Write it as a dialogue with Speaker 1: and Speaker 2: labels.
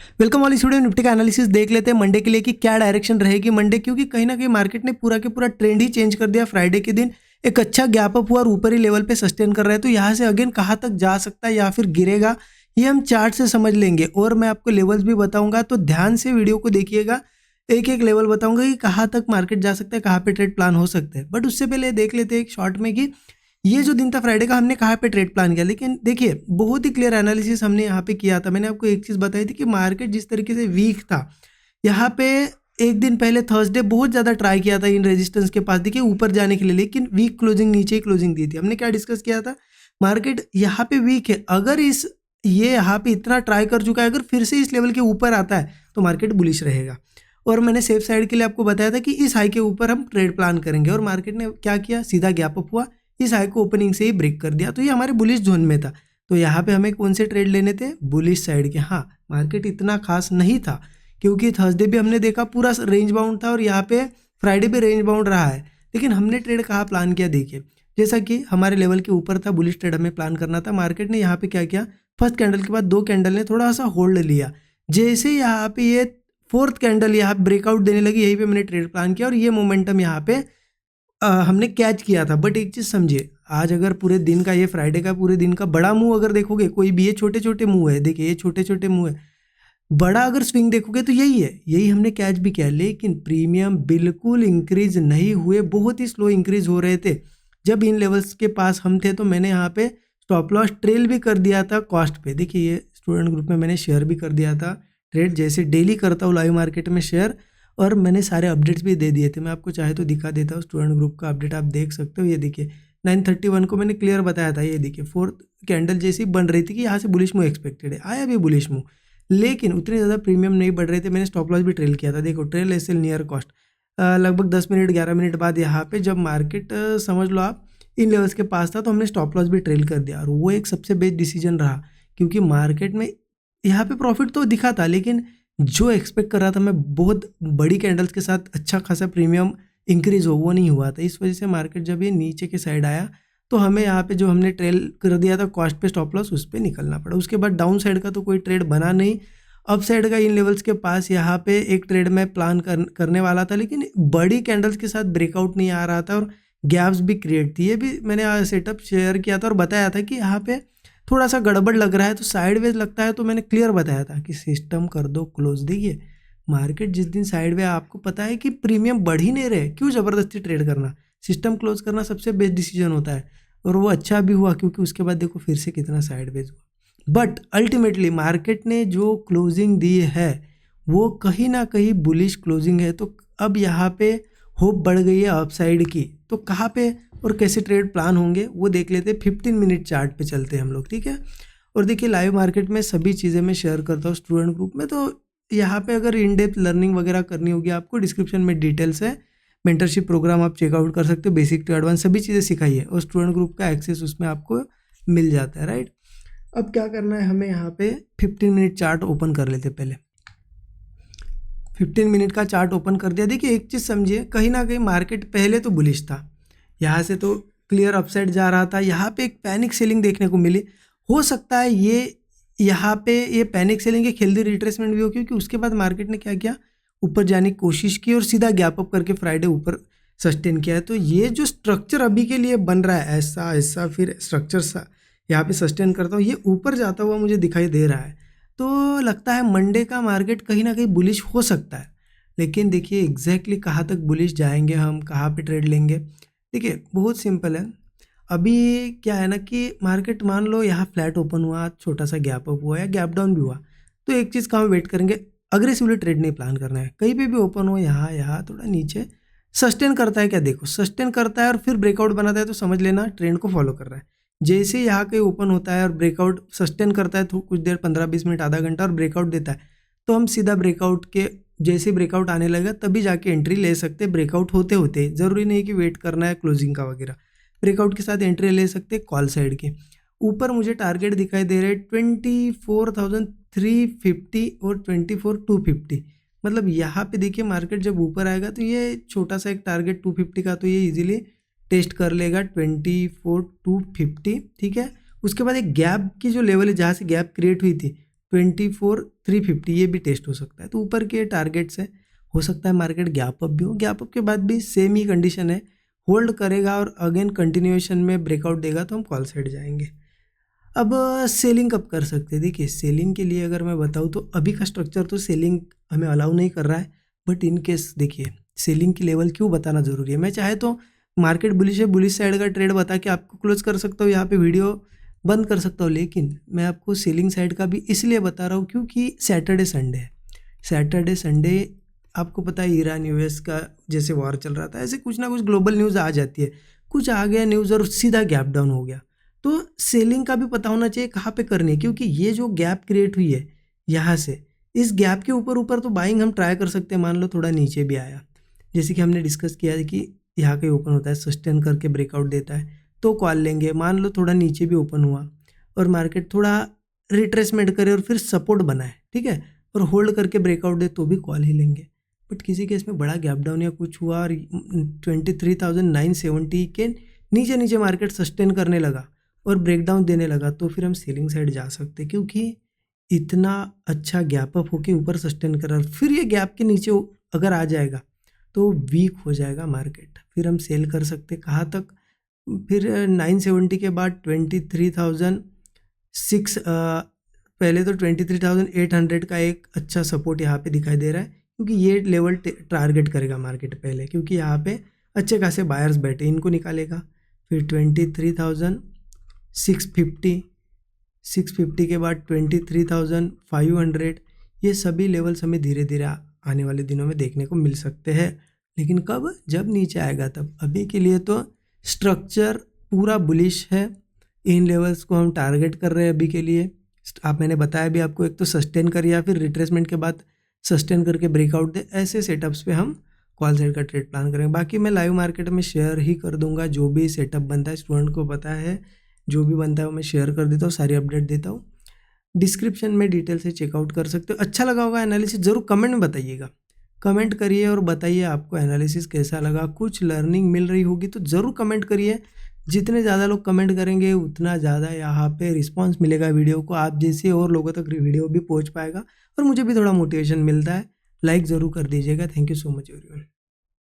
Speaker 1: Welcome वाली studio Nifty का analysis देख लेते हैं मंडे के लिए कि क्या डायरेक्शन रहेगी मंडे, क्योंकि कहीं ना कहीं मार्केट ने पूरा के पूरा ट्रेंड ही चेंज कर दिया। फ्राइडे के दिन एक अच्छा गैप अप हुआ और ऊपरी लेवल पे सस्टेन कर रहा है, तो यहाँ से अगेन कहाँ तक जा सकता है या फिर गिरेगा ये हम चार्ट से समझ लेंगे। और मैं आपको लेवल्स भी बताऊंगा, तो ध्यान से वीडियो को देखिएगा। एक एक लेवल बताऊंगा कि कहाँ तक मार्केट जा सकता है, कहाँ पे ट्रेड प्लान हो सकते हैं। बट उससे पहले देख लेते हैं एक शॉर्ट में कि ये जो दिन था फ्राइडे का, हमने कहाँ पे ट्रेड प्लान किया। लेकिन देखिए बहुत ही क्लियर एनालिसिस हमने यहाँ पे किया था। मैंने आपको एक चीज़ बताई थी कि मार्केट जिस तरीके से वीक था, यहाँ पे एक दिन पहले थर्सडे बहुत ज़्यादा ट्राई किया था इन रेजिस्टेंस के पास देखिए ऊपर जाने के लिए, लेकिन वीक क्लोजिंग, नीचे ही क्लोजिंग दी थी। हमने क्या डिस्कस किया था, मार्केट यहाँ पे वीक है, अगर ये यहाँ पे इतना ट्राई कर चुका है, अगर फिर से इस लेवल के ऊपर आता है तो मार्केट बुलिश रहेगा। और मैंने सेफ साइड के लिए आपको बताया था कि इस हाई के ऊपर हम ट्रेड प्लान करेंगे, और मार्केट ने क्या किया, सीधा गैप अप हुआ, इस हाई को ओपनिंग से ही ब्रेक कर दिया, तो ये हमारे बुलिश जोन में था। तो यहाँ पे हमें कौन से ट्रेड लेने थे, बुलिश साइड के। हाँ, मार्केट इतना खास नहीं था क्योंकि थर्सडे भी हमने देखा पूरा रेंज बाउंड था और यहाँ पे फ्राइडे भी रेंज बाउंड रहा है। लेकिन हमने ट्रेड कहाँ प्लान किया, देखिए जैसा कि हमारे लेवल के ऊपर था, बुलिश ट्रेड हमें प्लान करना था। मार्केट ने यहाँ पे क्या किया, फर्स्ट कैंडल के बाद दो कैंडल ने थोड़ा सा होल्ड लिया, जैसे यहाँ पे ये फोर्थ कैंडल यहाँ ब्रेकआउट देने लगी, यहीं पे मैंने ट्रेड प्लान किया और ये मोमेंटम यहाँ पे हमने कैच किया था। बट एक चीज़ समझिए, आज अगर पूरे दिन का, ये फ्राइडे का पूरे दिन का बड़ा मूव अगर देखोगे, कोई भी, ये छोटे छोटे मूव है, देखिए ये छोटे छोटे मूव है, बड़ा अगर स्विंग देखोगे तो यही है, यही हमने कैच भी किया। लेकिन प्रीमियम बिल्कुल इंक्रीज नहीं हुए, बहुत ही स्लो इंक्रीज हो रहे थे। जब इन लेवल्स के पास हम थे तो मैंने यहाँ पे स्टॉप लॉस ट्रेल भी कर दिया था कॉस्ट पे। देखिए ये स्टूडेंट ग्रुप में मैंने शेयर भी कर दिया था ट्रेड, जैसे डेली करता हूँ लाइव मार्केट में शेयर, और मैंने सारे अपडेट्स भी दे दिए थे। मैं आपको चाहे तो दिखा देता हूँ, स्टूडेंट ग्रुप का अपडेट आप देख सकते हो। ये देखिए 9:31 को मैंने क्लियर बताया था, ये देखिए फोर्थ कैंडल जैसी बन रही थी कि यहाँ से बुलिश मूव एक्सपेक्टेड है, आया भी बुलिश मूव, लेकिन उतने ज़्यादा प्रीमियम नहीं बढ़ रहे थे। मैंने स्टॉप लॉस भी ट्रेल किया था, देखो ट्रेल एसएल नियर कॉस्ट। लगभग 10 मिनट 11 मिनट बाद यहाँ पे जब मार्केट समझ लो आप इन लेवल्स के पास था, तो हमने स्टॉप लॉस भी ट्रेल कर दिया, और वो एक सबसे बेस्ट डिसीजन रहा, क्योंकि मार्केट में यहाँ पे प्रॉफिट तो दिखा था, लेकिन जो एक्सपेक्ट कर रहा था मैं बहुत बड़ी कैंडल्स के साथ अच्छा खासा प्रीमियम इंक्रीज हो, वो नहीं हुआ था। इस वजह से मार्केट जब ये नीचे के साइड आया तो हमें यहाँ पे जो हमने ट्रेल कर दिया था कॉस्ट पे स्टॉप लॉस, उस पर निकलना पड़ा। उसके बाद डाउन साइड का तो कोई ट्रेड बना नहीं। अप साइड का इन लेवल्स के पास यहाँ पे एक ट्रेड मैं प्लान करने वाला था, लेकिन बड़ी कैंडल्स के साथ ब्रेकआउट नहीं आ रहा था और गैप्स भी क्रिएट थी। ये भी मैंने सेटअप शेयर किया था और बताया था कि यहाँ पे थोड़ा सा गड़बड़ लग रहा है, तो साइडवेज लगता है, तो मैंने क्लियर बताया था कि सिस्टम कर दो क्लोज। देखिए मार्केट जिस दिन साइडवे, आपको पता है कि प्रीमियम बढ़ ही नहीं रहे, क्यों ज़बरदस्ती ट्रेड करना, सिस्टम क्लोज करना सबसे बेस्ट डिसीजन होता है। और वो अच्छा भी हुआ, क्योंकि उसके बाद देखो फिर से कितना साइडवेज हुआ। बट अल्टीमेटली मार्केट ने जो क्लोजिंग दी है वो कहीं ना कहीं बुलिश क्लोजिंग है, तो अब यहाँ पे होप बढ़ गई है अपसाइड की। तो कहाँ पे और कैसे ट्रेड प्लान होंगे वो देख लेते हैं। 15 मिनट चार्ट पे चलते हैं हम लोग, ठीक है। और देखिए लाइव मार्केट में सभी चीज़ें मैं शेयर करता हूँ स्टूडेंट ग्रुप में, तो यहाँ पे अगर इन डेप्थ लर्निंग वगैरह करनी होगी आपको, डिस्क्रिप्शन में डिटेल्स है, मेंटरशिप प्रोग्राम आप चेकआउट कर सकते हो, बेसिक टू एडवांस सभी चीज़ें सिखाई है, और स्टूडेंट ग्रुप का एक्सेस उसमें आपको मिल जाता है, राइट। अब क्या करना है हमें, यहाँ पे 15 मिनट चार्ट ओपन कर लेते पहले। 15 मिनट का चार्ट ओपन कर दिया। देखिए एक चीज़ समझिए, कहीं ना कहीं मार्केट पहले तो बुलिश था, यहाँ से तो क्लियर अपसाइड जा रहा था, यहाँ पे एक पैनिक सेलिंग देखने को मिली। हो सकता है ये यहाँ पे ये पैनिक सेलिंग एक हेल्दी रिट्रेसमेंट भी हो, क्योंकि उसके बाद मार्केट ने क्या किया, ऊपर जाने की कोशिश की और सीधा गैप अप करके फ्राइडे ऊपर सस्टेन किया है। तो ये जो स्ट्रक्चर अभी के लिए बन रहा है, ऐसा ऐसा फिर स्ट्रक्चर सा यहाँ पे सस्टेन करता हूँ, ये ऊपर जाता हुआ मुझे दिखाई दे रहा है। तो लगता है मंडे का मार्केट कहीं ना कहीं बुलिश हो सकता है। लेकिन देखिए एग्जैक्टली कहाँ तक बुलिश जाएंगे हम, कहाँ पे ट्रेड लेंगे, देखिए बहुत सिंपल है। अभी क्या है ना कि मार्केट मान लो यहाँ फ्लैट ओपन हुआ, छोटा सा गैप अप हुआ या गैप डाउन भी हुआ, तो एक चीज़ का हम वेट करेंगे, अग्रेसिवली ट्रेड नहीं प्लान करना है। कहीं पे भी ओपन हो, यहाँ थोड़ा नीचे सस्टेन करता है क्या, देखो सस्टेन करता है और फिर ब्रेकआउट बनाता है, तो समझ लेना ट्रेंड को फॉलो कर रहा है। जैसे यहाँ कहीं ओपन होता है और ब्रेकआउट सस्टेन करता है तो कुछ देर 15-20 मिनट आधा घंटा और ब्रेकआउट देता है, तो हम सीधा ब्रेकआउट के जैसे ब्रेकआउट आने लगेगा तभी जाके एंट्री ले सकते हैं। ब्रेकआउट होते होते ज़रूरी नहीं कि वेट करना है क्लोजिंग का वगैरह, ब्रेकआउट के साथ एंट्री ले सकते हैं कॉल साइड के। ऊपर मुझे टारगेट दिखाई दे रहे 24,350 और 24,250, मतलब यहाँ पे देखिए मार्केट जब ऊपर आएगा तो ये छोटा सा एक टारगेट 250 का, तो ये इजीली टेस्ट कर लेगा 24,250, ठीक है। उसके बाद एक गैप की जो लेवल है, जहाँ से गैप क्रिएट हुई थी 24,350 ये भी टेस्ट हो सकता है। तो ऊपर के टारगेट्स है, हो सकता है मार्केट गैप अप भी हो, गैप अप के बाद भी सेम ही कंडीशन है, होल्ड करेगा और अगेन कंटिन्यूएशन में ब्रेकआउट देगा तो हम कॉल साइड जाएंगे। अब सेलिंग कब कर सकते हैं? देखिए सेलिंग के लिए अगर मैं बताऊँ तो अभी का स्ट्रक्चर तो सेलिंग हमें अलाउ नहीं कर रहा है, बट इन केस देखिए सेलिंग की लेवल क्यों बताना ज़रूरी है। मैं चाहे तो मार्केट बुलिश है, बुलिश साइड का ट्रेड बता के आपको क्लोज कर सकता हूँ, यहाँ पे वीडियो बंद कर सकता हूँ, लेकिन मैं आपको सेलिंग साइड का भी इसलिए बता रहा हूँ क्योंकि सैटरडे संडे है। सैटरडे संडे आपको पता है ईरान यूएस का जैसे वॉर चल रहा था, ऐसे कुछ ना कुछ ग्लोबल न्यूज़ आ जाती है, कुछ आ गया न्यूज़ और सीधा गैप डाउन हो गया। तो सेलिंग का भी पता होना चाहिए कहाँ पे करनी है, क्योंकि ये जो गैप क्रिएट हुई है यहाँ से, इस गैप के ऊपर ऊपर तो बाइंग हम ट्राई कर सकते हैं। मान लो थोड़ा नीचे भी आया, जैसे कि हमने डिस्कस किया है कि यहाँ के ओपन होता है, सस्टेन करके ब्रेकआउट देता है तो कॉल लेंगे। मान लो थोड़ा नीचे भी ओपन हुआ और मार्केट थोड़ा रिट्रेसमेंट करे और फिर सपोर्ट बनाए, ठीक है, और होल्ड करके ब्रेकआउट दे तो भी कॉल ही लेंगे। बट किसी केस में बड़ा गैप डाउन या कुछ हुआ और 23,970 के नीचे नीचे मार्केट सस्टेन करने लगा और ब्रेकडाउन देने लगा तो फिर हम सेलिंग साइड जा सकते, क्योंकि इतना अच्छा गैप अप होके ऊपर सस्टेन कर रहा है, फिर ये गैप के नीचे अगर आ जाएगा तो वीक हो जाएगा मार्केट, फिर हम सेल कर सकते। कहाँ तक? फिर 970 के बाद 23,006 पहले तो 23,800 का एक अच्छा सपोर्ट यहाँ पे दिखाई दे रहा है, क्योंकि ये लेवल टारगेट करेगा मार्केट पहले, क्योंकि यहाँ पे अच्छे खासे बायर्स बैठे, इनको निकालेगा। फिर 23,650 के बाद 23,500, ये सभी लेवल्स हमें धीरे धीरे आने वाले दिनों में देखने को मिल सकते हैं, लेकिन कब? जब नीचे आएगा तब। अभी के लिए तो स्ट्रक्चर पूरा बुलिश है, इन लेवल्स को हम टारगेट कर रहे हैं अभी के लिए। मैंने बताया भी आपको, एक तो सस्टेन कर या फिर रिट्रेसमेंट के बाद सस्टेन करके ब्रेकआउट दे, ऐसे सेटअप्स पे हम कॉल साइड का ट्रेड प्लान करेंगे। बाकी मैं लाइव मार्केट में शेयर ही कर दूंगा, जो भी सेटअप बनता है स्टूडेंट को पता है, जो भी बनता है वो मैं शेयर कर देता हूँ, सारी अपडेट देता हूँ। डिस्क्रिप्शन में डिटेल से चेकआउट कर सकते हो। अच्छा लगा होगा एनालिसिस, ज़रूर कमेंट में बताइएगा, कमेंट करिए और बताइए आपको एनालिसिस कैसा लगा, कुछ लर्निंग मिल रही होगी तो ज़रूर कमेंट करिए। जितने ज़्यादा लोग कमेंट करेंगे उतना ज़्यादा यहाँ पे रिस्पांस मिलेगा वीडियो को, आप जैसे और लोगों तक वीडियो भी पहुँच पाएगा और मुझे भी थोड़ा मोटिवेशन मिलता है। लाइक ज़रूर कर दीजिएगा। Thank you so much everyone.